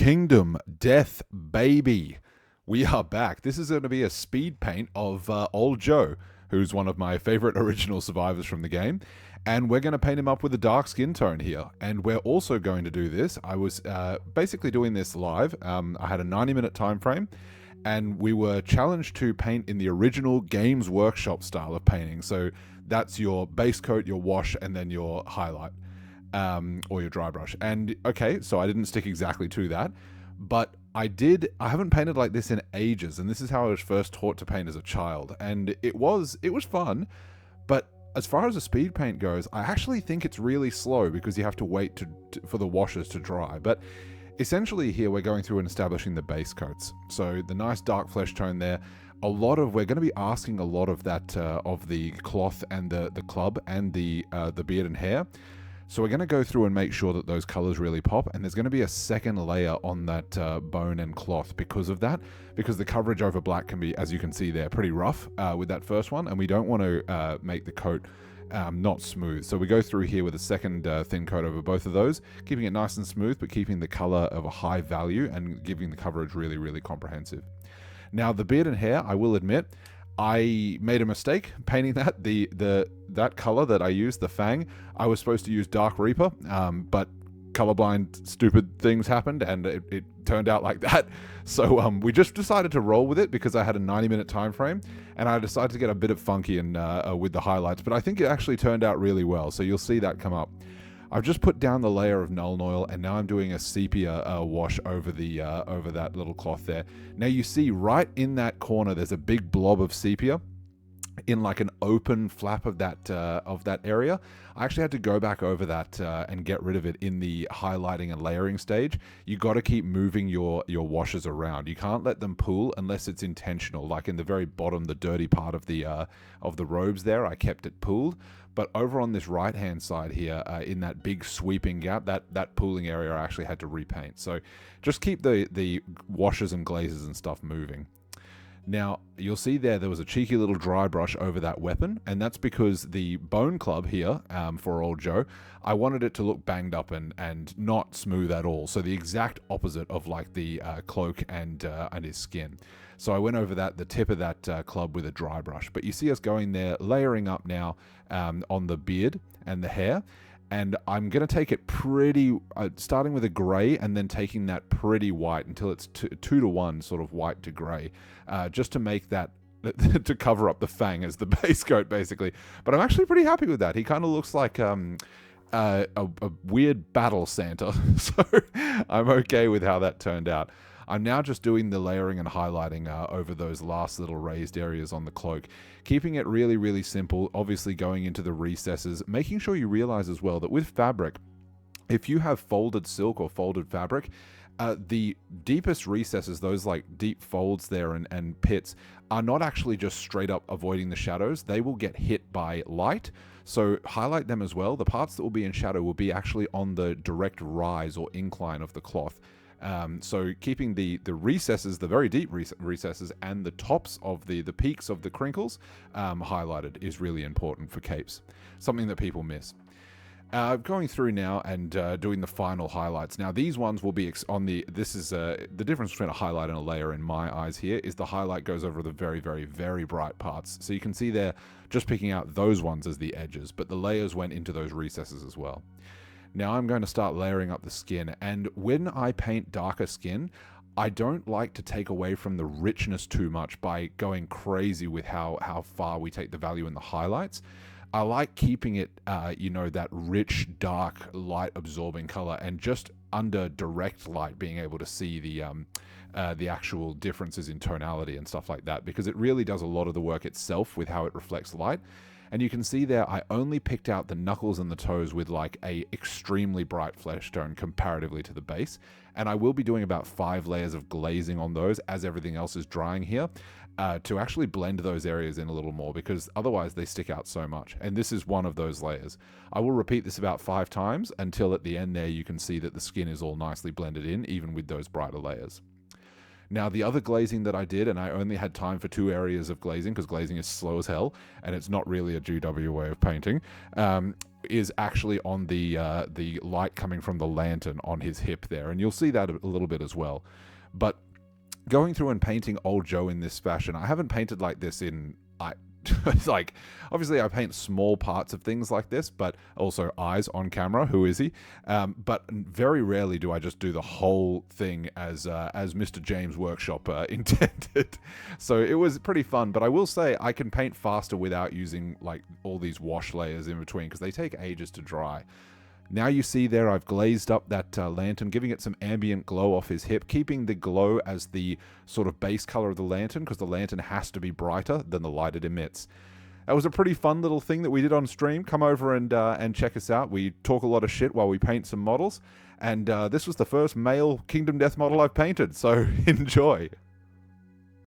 Kingdom Death Baby. We are back. This is going to be a speed paint of Old Joe, who's one of my favorite original survivors from the game. And we're going to paint him up with a dark skin tone here. And we're also going to do this. I was basically doing this live. I had a 90-minute time frame, and we were challenged to paint in the original Games Workshop style of painting. So that's your base coat, your wash, and then your highlight. Or your dry brush. And okay, so I didn't stick exactly to that, but I haven't painted like this in ages, and this is how I was first taught to paint as a child, and it was fun, but as far as a speed paint goes, I actually think it's really slow because you have to wait for the washes to dry. But essentially here we're going through and establishing the base coats. So the nice dark flesh tone there, we're going to be asking a lot of that of the cloth and the club and the beard and hair. So we're going to go through and make sure that those colors really pop, and there's going to be a second layer on that bone and cloth because of that, because the coverage over black can be, as you can see there, pretty rough with that first one, and we don't want to make the coat not smooth. So we go through here with a second thin coat over both of those, keeping it nice and smooth, but keeping the color of a high value and giving the coverage really, really comprehensive. Now the beard and hair, I will admit, I made a mistake painting that. That color that I used, the Fang, I was supposed to use Dark Reaper, but colorblind stupid things happened, and it turned out like that. So we just decided to roll with it because I had a 90-minute time frame, and I decided to get a bit of funky and with the highlights. But I think it actually turned out really well, so you'll see that come up. I've just put down the layer of Nuln Oil, and now I'm doing a sepia wash over over that little cloth there. Now you see right in that corner, there's a big blob of sepia in like an open flap of that area. I actually had to go back over that and get rid of it in the highlighting and layering stage. You got to keep moving your washes around. You can't let them pool unless it's intentional. Like in the very bottom, the dirty part of the robes there, I kept it pooled. But over on this right-hand side here, in that big sweeping gap, that pooling area I actually had to repaint. So just keep the washes and glazes and stuff moving. Now, you'll see there was a cheeky little dry brush over that weapon, and that's because the bone club here, for Old Joe, I wanted it to look banged up and not smooth at all. So the exact opposite of like the cloak and his skin. So I went over the tip of that club with a dry brush. But you see us going there, layering up now on the beard and the hair. And I'm going to take it pretty, starting with a gray and then taking that pretty white until it's 2-to-1 sort of white to gray, just to make that, to cover up the Fang as the base coat basically. But I'm actually pretty happy with that. He kind of looks like a weird battle Santa. So I'm okay with how that turned out. I'm now just doing the layering and highlighting over those last little raised areas on the cloak, keeping it really, really simple, obviously going into the recesses, making sure you realize as well that with fabric, if you have folded silk or folded fabric, the deepest recesses, those like deep folds there and pits, are not actually just straight up avoiding the shadows. They will get hit by light. So highlight them as well. The parts that will be in shadow will be actually on the direct rise or incline of the cloth. So keeping the recesses, the very deep recesses, and the tops of the peaks of the crinkles highlighted is really important for capes. Something that people miss. Going through now and doing the final highlights. Now these ones will be on the. This is the difference between a highlight and a layer in my eyes. Here is the highlight goes over the very, very, very bright parts. So you can see there, just picking out those ones as the edges, but the layers went into those recesses as well. Now I'm going to start layering up the skin, and when I paint darker skin, I don't like to take away from the richness too much by going crazy with how far we take the value in the highlights. I like keeping it, that rich, dark, light-absorbing color, and just under direct light being able to see the actual differences in tonality and stuff like that, because it really does a lot of the work itself with how it reflects light. And you can see there, I only picked out the knuckles and the toes with like a extremely bright flesh tone comparatively to the base. And I will be doing about 5 layers of glazing on those as everything else is drying here to actually blend those areas in a little more, because otherwise they stick out so much. And this is one of those layers. I will repeat this about 5 times until at the end there you can see that the skin is all nicely blended in, even with those brighter layers. Now, the other glazing that I did, and I only had time for 2 areas of glazing because glazing is slow as hell, and it's not really a GW way of painting, is actually on the light coming from the lantern on his hip there, and you'll see that a little bit as well. But going through and painting old Joe in this fashion, I haven't painted like this in it's like, obviously I paint small parts of things like this, but also eyes on camera. Who is he? But very rarely do I just do the whole thing as Mr. James Workshop intended. So it was pretty fun. But I will say I can paint faster without using like all these wash layers in between, because they take ages to dry. Now you see there I've glazed up that lantern, giving it some ambient glow off his hip, keeping the glow as the sort of base color of the lantern, because the lantern has to be brighter than the light it emits. That was a pretty fun little thing that we did on stream. Come over and check us out. We talk a lot of shit while we paint some models, and this was the first male Kingdom Death model I've painted, so enjoy.